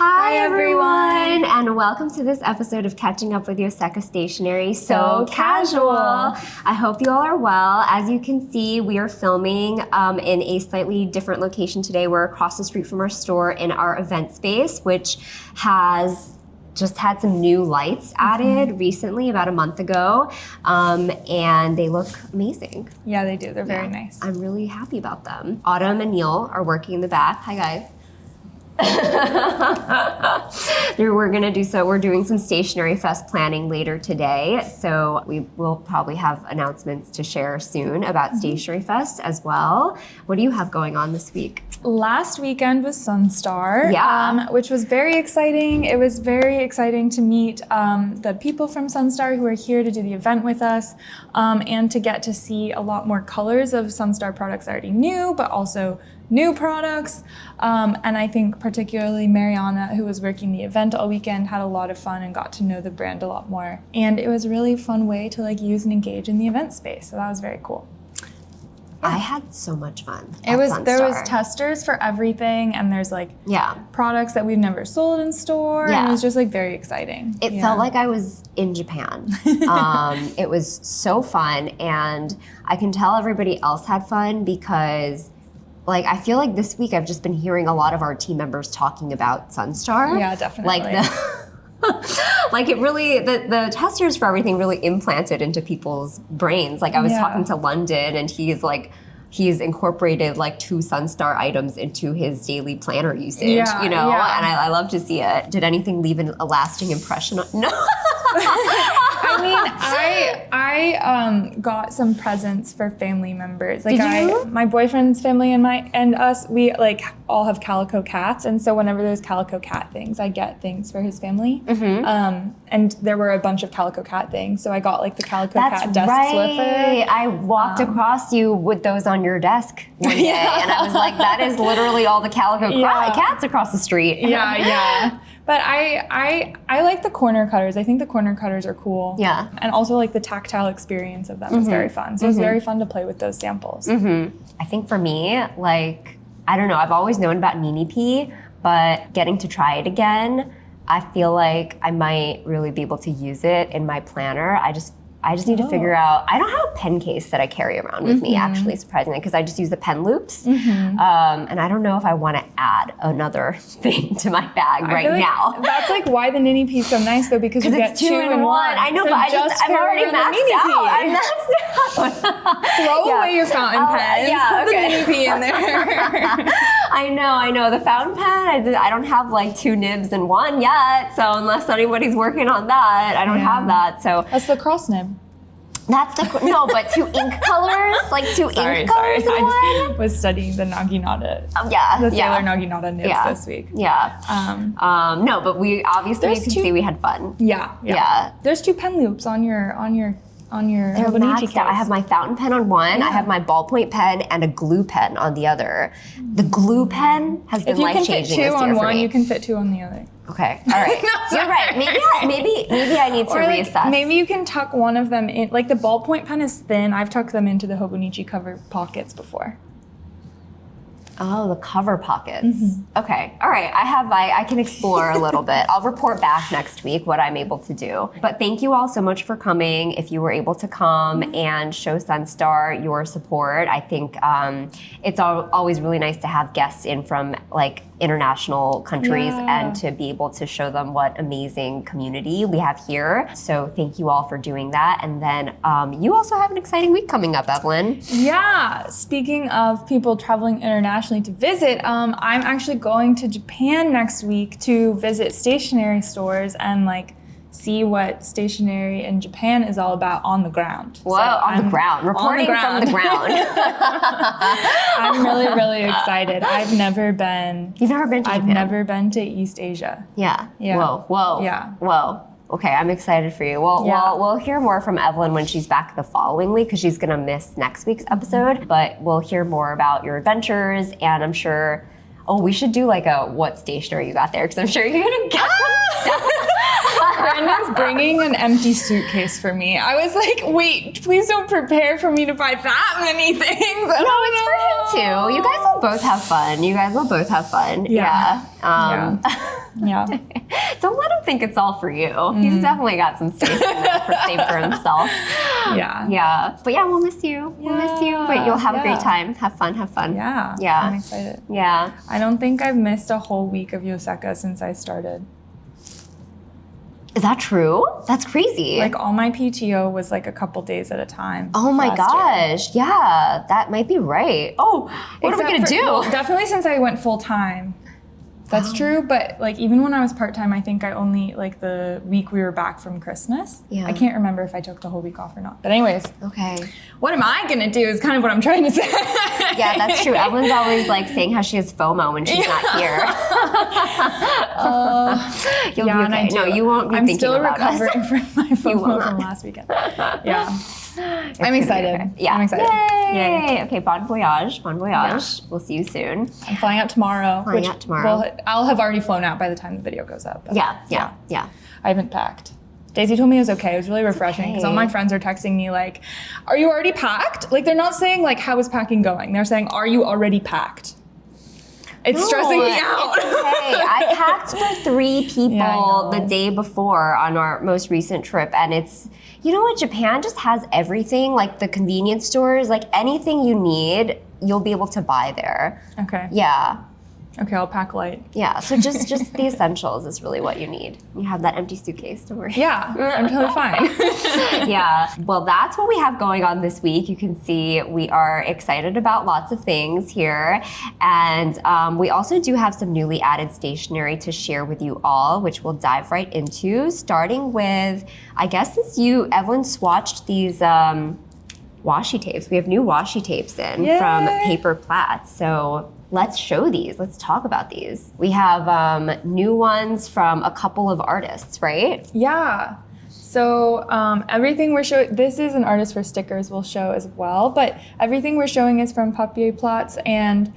Hi everyone, and welcome to this episode of Catching Up with Yoseka Stationery. So casual. I hope you all are well. As you can see, we are filming in a slightly different location today. We're across the street from our store in our event space, which has just had some new lights added recently, about a month ago, and they look amazing. Yeah, they do. They're very nice. I'm really happy about them. Autumn and Neil are working in the back. Hi guys. We're doing some Stationery Fest planning later today, so we will probably have announcements to share soon about Stationery Fest as well. What do you have going on this week? Last weekend was Sunstar, which was very exciting. It was very exciting to meet the people from Sunstar who are here to do the event with us, and to get to see a lot more colors of Sunstar products I already knew, but also new products. And I think particularly Mariana, who was working the event all weekend, had a lot of fun and got to know the brand a lot more. And it was a really fun way to use and engage in the event space. So that was very cool. I had so much fun. There was testers for everything, and there's products that we've never sold in store. And it was just very exciting. It felt like I was in Japan. It was so fun, and I can tell everybody else had fun because I feel like this week I've just been hearing a lot of our team members talking about Sunstar. Yeah, definitely. The testers for everything really implanted into people's brains. I was talking to London, and he's incorporated 2 Sunstar items into his daily planner usage, and I love to see it. Did anything leave a lasting impression? No. I mean, I got some presents for family members. Did you? My boyfriend's family and us, we all have calico cats, and so whenever there's calico cat things, I get things for his family. And there were a bunch of calico cat things, so I got the calico cat desk Swiffer. I walked across you with those on your desk one day, and I was like, that is literally all the calico cats across the street. Yeah. But I like the corner cutters. I think the corner cutters are cool. Yeah. And also the tactile experience of them is very fun. So it's very fun to play with those samples. I think for me, I don't know, I've always known about Nini P, but getting to try it again, I feel like I might really be able to use it in my planner. I just need to figure out, I don't have a pen case that I carry around with me, actually, surprisingly, because I just use the pen loops. And I don't know if I want to add another thing to my bag now. That's why the Nini P is so nice, though, because you get 2 in 1. I know, so but I'm already maxed out. Throw away your fountain pens. Put the Nini P in there. I know. The fountain pen, I don't have 2 nibs in 1 yet. So unless anybody's working on that, I don't have that. So that's the cross nib. That's no, but 2 ink colors, 2 ink colors in one. I just was studying the Naginata. The Sailor Naginata nibs this week. No, but we obviously, you can see we had fun. Yeah. There's 2 pen loops on your Hobonichi case. I have my fountain pen on one, I have my ballpoint pen and a glue pen on the other. The glue pen has been life-changing this year for me. If you can fit 2 on one, you can fit 2 on the other. Okay, all right. You're right. Maybe I need to reassess. Maybe you can tuck one of them in. The ballpoint pen is thin. I've tucked them into the Hobonichi cover pockets before. Oh, the cover pockets. Okay, all right. I can explore a little bit. I'll report back next week what I'm able to do. But thank you all so much for coming. If you were able to come and show Sunstar your support, I think it's always really nice to have guests in from international countries and to be able to show them what amazing community we have here. So thank you all for doing that. And then you also have an exciting week coming up, Evelyn. Yeah, speaking of people traveling internationally to visit, I'm actually going to Japan next week to visit stationery stores and see what stationery in Japan is all about on the ground. Whoa, on the ground. Reporting from the ground. I'm really, really excited. I've never been. You've never been to Japan? I've never been to East Asia. Yeah. Whoa. Yeah. Whoa. Okay, I'm excited for you. We'll hear more from Evelyn when she's back the following week because she's going to miss next week's episode. But we'll hear more about your adventures, and I'm sure, we should do a what stationery you got there because I'm sure you're going to get some stuff. Brandon's bringing an empty suitcase for me. I was like, wait, please don't prepare for me to buy that many things. It's for him too. You guys will both have fun. Yeah. Yeah. Don't let him think it's all for you. He's definitely got some space in there for saved for himself. Yeah. Yeah. But yeah, we'll miss you. We'll miss you. But you'll have a great time. Have fun. Have fun. Yeah. Yeah. I'm excited. Yeah. I don't think I've missed a whole week of Yoseka since I started. Is that true? That's crazy. Like all my PTO was like a couple days at a time. Oh my last year. gosh. Yeah, that might be right. Oh, what are we going to do? Well, definitely since I went full time. That's true, but like even when I was part-time, I think I only, like the week we were back from Christmas, Yeah. I can't remember if I took the whole week off or not. But anyways, Okay. what am I gonna do is kind of what I'm trying to say. Yeah, that's true. Evelyn's always like saying how she has FOMO when she's not here. You'll be and okay. I do. No, you won't be I'm thinking still about us. recovering from my will FOMO not. from last weekend. Yeah. It's I'm gonna be excited. okay. Yeah. I'm excited. Yay. Okay, bon voyage. Bon voyage. We'll see you soon. I'm flying out tomorrow. Flying out tomorrow. Well, I'll have already flown out by the time the video goes up. but Yeah. I haven't packed. Daisy told me it was okay. It was really refreshing because all my friends are texting me like, "Are you already packed?" Like they're not saying like, "How is packing going?" They're saying, "Are you already packed?" It's stressing me out. It's okay. I packed for 3 people Yeah, I know. the day before on our most recent trip, and it's, you know what, Japan just has everything, like the convenience stores, like anything you need, you'll be able to buy there. Okay. Yeah. Okay, I'll pack light. Yeah, so just the essentials is really what you need. You have that empty suitcase, don't worry. Yeah, I'm totally fine. Yeah, well, that's what we have going on this week. You can see we are excited about lots of things here. And we also do have some newly added stationery to share with you all, which we'll dive right into, starting with, I guess since you, Evelyn, swatched these washi tapes. We have new washi tapes in from Yay. Papier Platz. So let's show these. Let's talk about these. We have new ones from a couple of artists, right? Yeah. So everything we're showing, this is an artist for stickers we'll show as well, but everything we're showing is from Papier Platz, and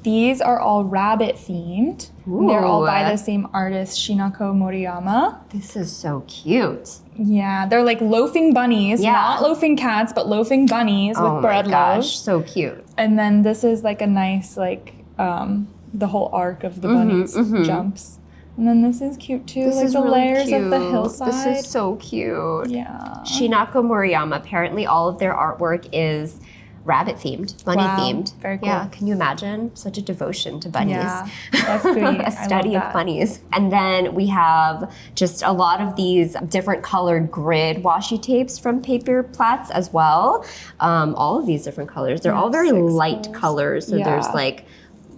these are all rabbit themed. They're all by the same artist, Shinako Moriyama. This is so cute. Yeah, they're like loafing bunnies, Yeah. not loafing cats, but loafing bunnies with bread my gosh, loaves. so cute. And then this is like a nice, like, the whole arc of the bunnies jumps. And then this is cute too, This like is the really layers cute. of the hillside. This is so cute. Yeah. Shinako Moriyama, apparently all of their artwork is rabbit themed, bunny Wow, themed. very cool. Yeah, can you imagine such a devotion to bunnies? Yeah, that's sweet. A study of bunnies. And then we have just a lot of these different colored grid washi tapes from Papier Platz as well. All of these different colors. They're all very 6 light colors. So there's Yeah. like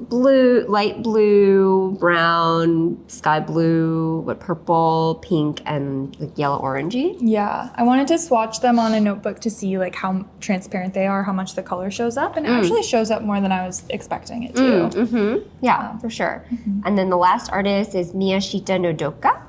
blue, light blue, brown, sky blue, purple, pink, and like yellow orangey. Yeah, I wanted to swatch them on a notebook to see like how transparent they are, how much the color shows up, and it actually shows up more than I was expecting it to. Yeah, for sure. And then the last artist is Miyashita Nodoka.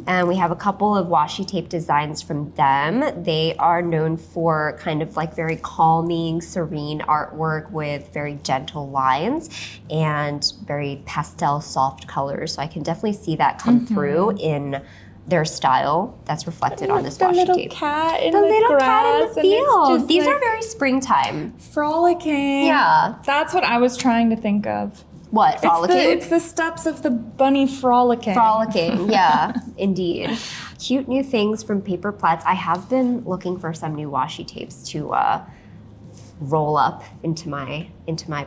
And we have a couple of washi tape designs from them. They are known for kind of like very calming, serene artwork with very gentle lines and very pastel, soft colors. So I can definitely see that come through in their style that's reflected on this The washi little tape. cat in The the little grass, cat in the and it's field. just, These like, are very springtime. frolicking. Yeah. That's what I was trying to think of. What, frolicking? It's the steps of the bunny frolicking. Frolicking, yeah, indeed. Cute new things from Papier Platz. I have been looking for some new washi tapes to roll up into my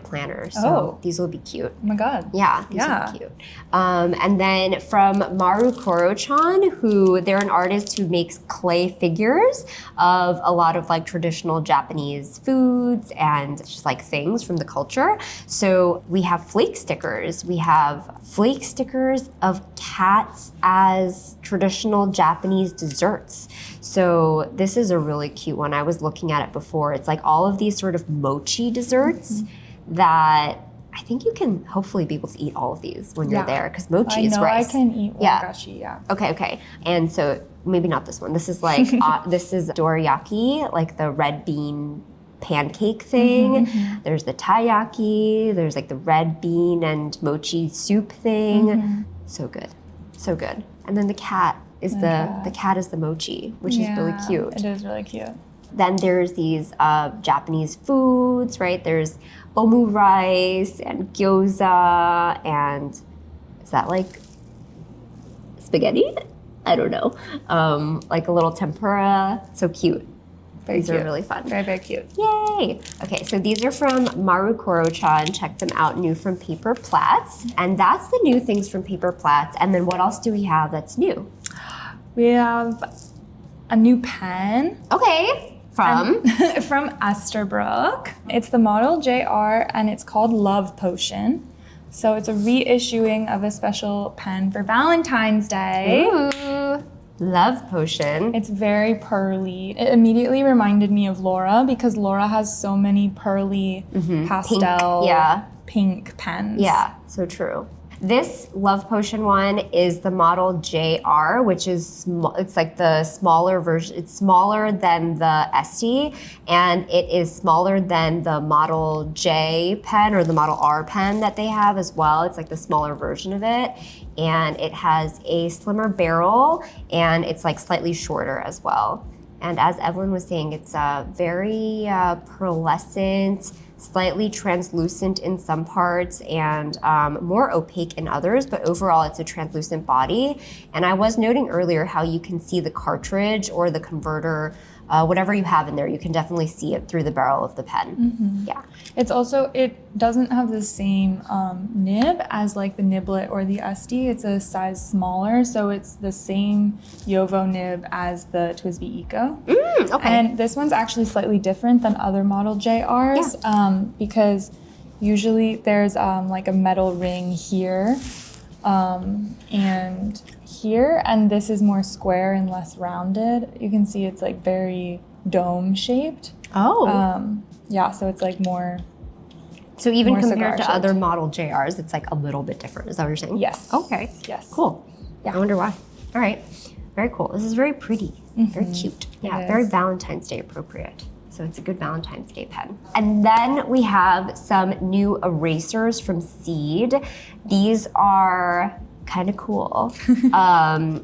planner. So Oh. these will be cute. Oh my god. Yeah, these Yeah. will be cute. And then from marucoro-chan, who they're an artist who makes clay figures of a lot of like traditional Japanese foods and just like things from the culture. So we have flake stickers. We have flake stickers of cats as traditional Japanese desserts. So this is a really cute one. I was looking at it before. It's like all of these sort of mochi desserts that I think you can hopefully be able to eat all of these when you're there, because mochi is rice. I can eat wagashi, yeah. Okay. And so maybe not this one. This is like, this is dorayaki, like the red bean pancake thing. There's the taiyaki. There's like the red bean and mochi soup thing. So good. So good. And then the cat is the cat is the mochi, which is really cute. It is really cute. Then there's these Japanese foods, right? There's omu rice and gyoza, and is that like spaghetti? I don't know. Like a little tempura. So cute. These are really fun. Very, very cute. Yay! Okay, so these are from Marucoro-chan. Check them out, new from Papier Platz. And that's the new things from Papier Platz. And then what else do we have that's new? We have a new pen. Okay, from? From Esterbrook. It's the model JR and it's called Love Potion. So it's a reissuing of a special pen for Valentine's Day. Ooh. Love Potion. It's very pearly. It immediately reminded me of Laura because Laura has so many pearly pastel pink pens. Yeah, so true. This Love Potion one is the model JR, which is it's like the smaller version. It's smaller than the ST, and it is smaller than the model J pen or the model R pen that they have as well. It's like the smaller version of it. And it has a slimmer barrel, and it's like slightly shorter as well. And as Evelyn was saying, it's very pearlescent, slightly translucent in some parts, and more opaque in others, but overall it's a translucent body. And I was noting earlier how you can see the cartridge or the converter, whatever you have in there, you can definitely see it through the barrel of the pen. Yeah. It's also, it doesn't have the same nib as like the niblet or the SD. It's a size smaller, so it's the same Yovo nib as the TWSBI Eco. Okay. And this one's actually slightly different than other model JRs because usually there's like a metal ring here and here, and this is more square and less rounded. You can see it's like very dome shaped. Yeah, so it's like more. So even more compared to cigar-shaped. other model JRs, it's like a little bit different. Is that what you're saying? Yes. Okay. Yes. Cool. Yeah. I wonder why. All right. Very cool. This is very pretty. Very cute. Yeah. Very Valentine's Day appropriate. So it's a good Valentine's Day pen. And then we have some new erasers from Seed. These are kind of cool.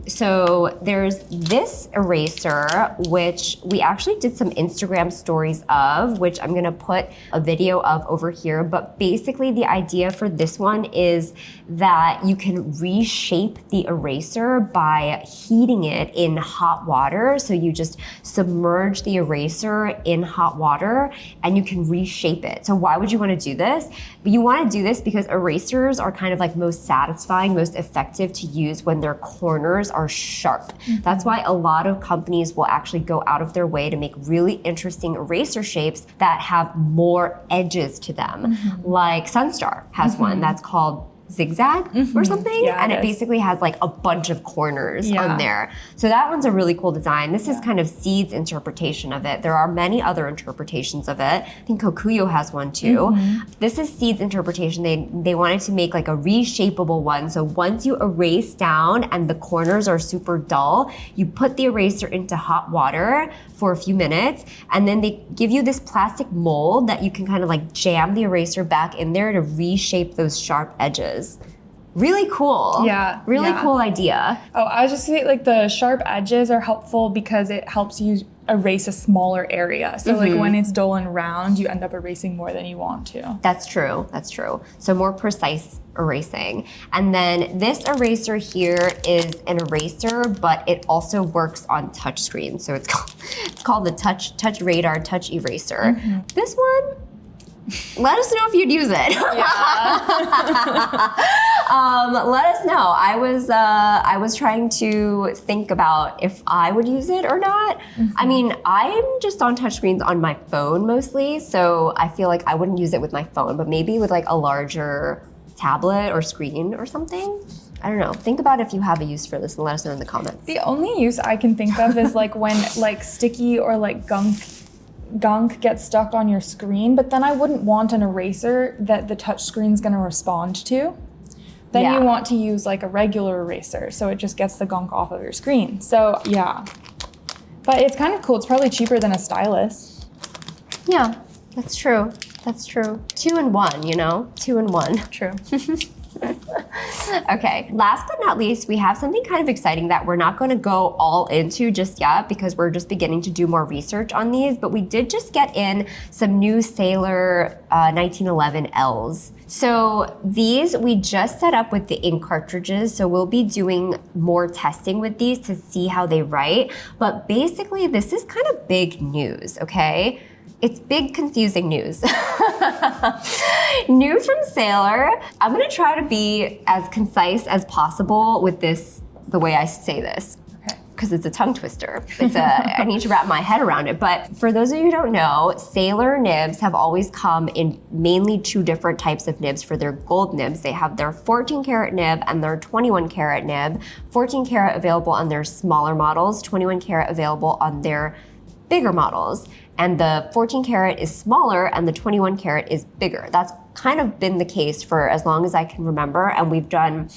So there's this eraser, which we actually did some Instagram stories of, which I'm gonna put a video of over here. But basically the idea for this one is that you can reshape the eraser by heating it in hot water. So you just submerge the eraser in hot water and you can reshape it. So why would you wanna do this? You wanna do this because erasers are kind of like most satisfying, most effective to use when their corners are sharp. That's why a lot of companies will actually go out of their way to make really interesting eraser shapes that have more edges to them. Like Sunstar has one that's called Zigzag or something, and it basically has like a bunch of corners on there. So that one's a really cool design. This is kind of Seed's interpretation of it. There are many other interpretations of it. I think Kokuyo has one too. This is Seed's interpretation. They wanted to make like a reshapeable one. So once you erase down and the corners are super dull, you put the eraser into hot water for a few minutes, and then they give you this plastic mold that you can kind of like jam the eraser back in there to reshape those sharp edges. Really cool. Yeah. Really cool idea. Oh, I was just saying, like, the sharp edges are helpful because it helps you erase a smaller area. So like when it's dull and round, you end up erasing more than you want to. That's true. That's true. So more precise erasing. And then this eraser here is an eraser, but it also works on touch screens. So it's called the Touch Radar Touch Eraser. This one, let us know if you'd use it. Let us know. I was trying to think about if I would use it or not. I mean, I'm just on touchscreens on my phone mostly, so I feel like I wouldn't use it with my phone, but maybe with like a larger tablet or screen or something. I don't know. Think about if you have a use for this and let us know in the comments. The only use I can think of is like when like sticky or like gunk gets stuck on your screen, but then I wouldn't want an eraser that the touch screen's gonna respond to. Then you want to use like a regular eraser, so it just gets the gunk off of your screen. So yeah, but it's kind of cool. It's probably cheaper than a stylus. Yeah, that's true. That's true. 2 in 1, you know? 2 in 1. True. Okay, last but not least, we have something kind of exciting that we're not going to go all into just yet because we're just beginning to do more research on these, but we did just get in some new Sailor 1911 Ls. So these we just set up with the ink cartridges, so we'll be doing more testing with these to see how they write, but basically this is kind of big news, okay? It's big, confusing news. News from Sailor. I'm gonna try to be as concise as possible with this, the way I say this, because it's a tongue twister. I need to wrap my head around it. But for those of you who don't know, Sailor nibs have always come in mainly two different types of nibs for their gold nibs. They have their 14 karat nib and their 21 karat nib. 14 karat available on their smaller models, 21 karat available on their bigger models. And the 14 karat is smaller and the 21 karat is bigger. That's kind of been the case for as long as I can remember. And we've done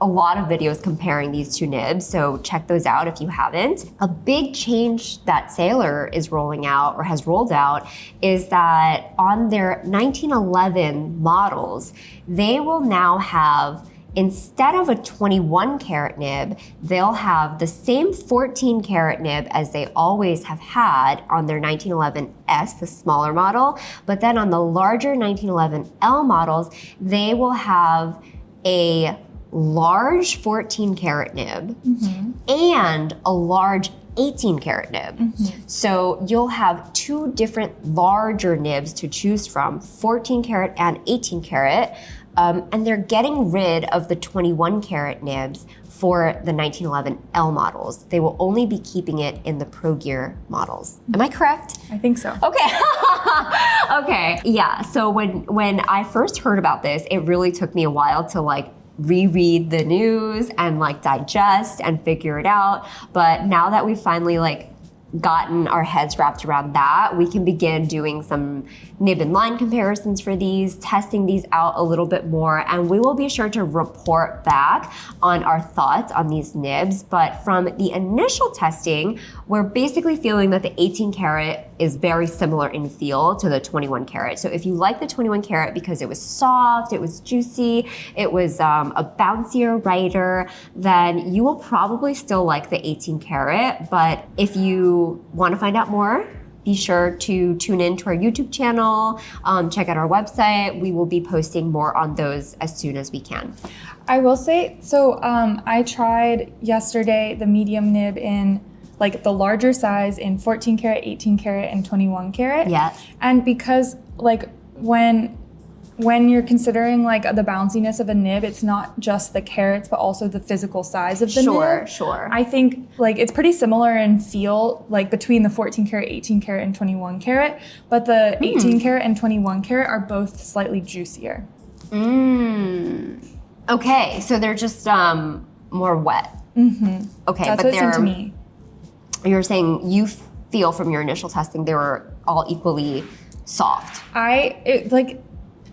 a lot of videos comparing these two nibs, so check those out if you haven't. A big change that Sailor is rolling out or has rolled out is that on their 1911 models, they will now have, instead of a 21 karat nib, they'll have the same 14 karat nib as they always have had on their 1911S, the smaller model, but then on the larger 1911L models, they will have a large 14 karat nib and a large 18 karat nib. So you'll have two different larger nibs to choose from, 14 karat and 18 karat. And they're getting rid of the 21 karat nibs for the 1911L models. They will only be keeping it in the Pro Gear models. Am I correct? I think so. Okay. Okay. Yeah. So when I first heard about this, it really took me a while to like reread the news and like digest and figure it out. But now that we've finally like gotten our heads wrapped around that, we can begin doing some nib and line comparisons for these, testing these out a little bit more, and we will be sure to report back on our thoughts on these nibs. But from the initial testing, we're basically feeling that the 18 karat is very similar in feel to the 21 karat. So if you like the 21 karat because it was soft, it was juicy, it was a bouncier writer, then you will probably still like the 18 karat. But if you want to find out more, be sure to tune in to our YouTube channel, check out our website. We will be posting more on those as soon as we can. I will say, so I tried yesterday the medium nib in like the larger size in 14 karat, 18 karat, and 21 karat. Yes. And because like when you're considering like the bounciness of a nib, it's not just the carats, but also the physical size of the nib. Sure. I think like it's pretty similar in feel, like between the 14 karat, 18 karat, and 21 karat, but the 18 karat and 21 karat are both slightly juicier. Okay, so they're just more wet. Okay, That's what it seemed to me. You're saying you feel from your initial testing they were all equally soft.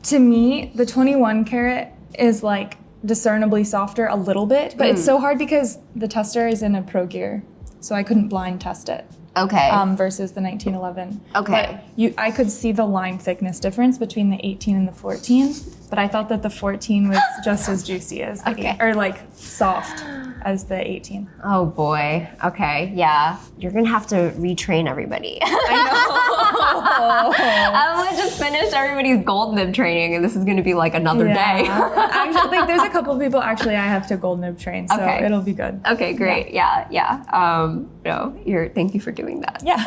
To me, the 21 karat is like discernibly softer a little bit, but it's so hard because the tester is in a Pro Gear, so I couldn't blind test it. Okay. Versus the 1911. Okay. But I could see the line thickness difference between the 18 and the 14, but I thought that the 14 was just as juicy as the or like soft as the 18. Oh boy. Okay. Yeah. You're gonna have to retrain everybody. I know. I'm gonna just finish everybody's gold nib training, and this is gonna be like another day. Actually, like there's a couple people actually I have to gold nib train, so it'll be good. Okay. Great. Yeah. No. Thank you for doing that. Yeah.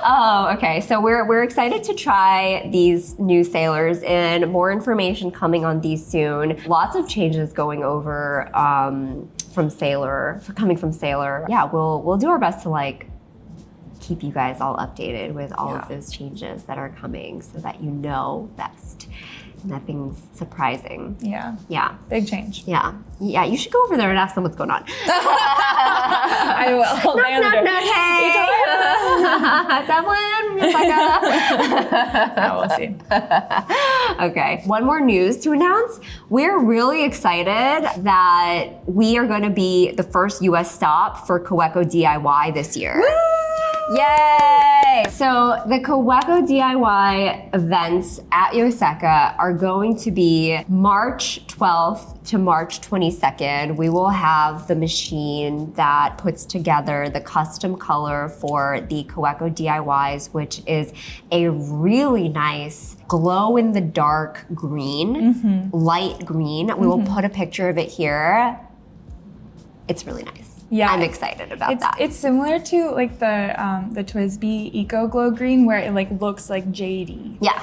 Oh, okay. So we're excited to try these new Sailors, and more information coming on these soon. Lots of changes going over coming from Sailor. Yeah, we'll do our best to like keep you guys all updated with all of those changes that are coming, so that you know best. Nothing's surprising. Yeah. Yeah. Big change. Yeah. Yeah, you should go over there and ask them what's going on. I will. Hey. It's Evelyn. We'll see. Okay. One more news to announce. We're really excited that we are going to be the first US stop for Kaweco DIY this year. Woo! Yay! So the Kaweco DIY events at Yoseka are going to be March 12th to March 22nd. We will have the machine that puts together the custom color for the Kaweco DIYs, which is a really nice glow in the dark green, light green. We will put a picture of it here. It's really nice. Yeah, I'm excited about that. It's similar to like the Twisby Eco Glow Green, where it like looks like jadey. Yeah.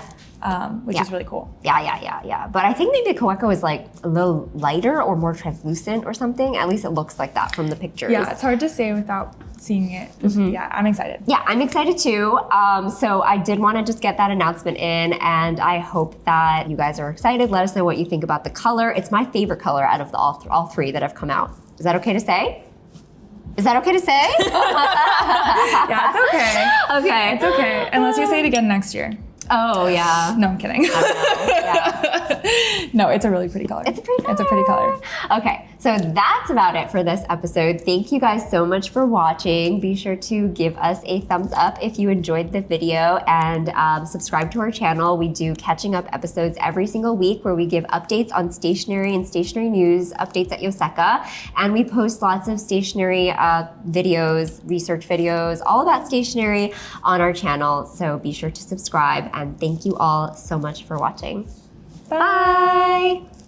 Which is really cool. Yeah. But I think maybe Kaweco is like a little lighter or more translucent or something. At least it looks like that from the pictures. Yeah, it's hard to say without seeing it. Yeah, I'm excited. Yeah, I'm excited too. So I did want to just get that announcement in, and I hope that you guys are excited. Let us know what you think about the color. It's my favorite color out of all three that have come out. Is that okay to say? Is that okay to say? Yeah, it's okay. Okay. It's okay. Unless you say it again next year. Oh, yeah. No, I'm kidding. No, it's a really pretty color. It's a pretty color. It's a pretty color. Okay, so that's about it for this episode. Thank you guys so much for watching. Be sure to give us a thumbs up if you enjoyed the video, and subscribe to our channel. We do catching up episodes every single week where we give updates on stationery and stationery news, updates at Yoseka, and we post lots of stationery videos, research videos, all about stationery on our channel. So be sure to subscribe, and thank you all so much for watching. Bye. Bye.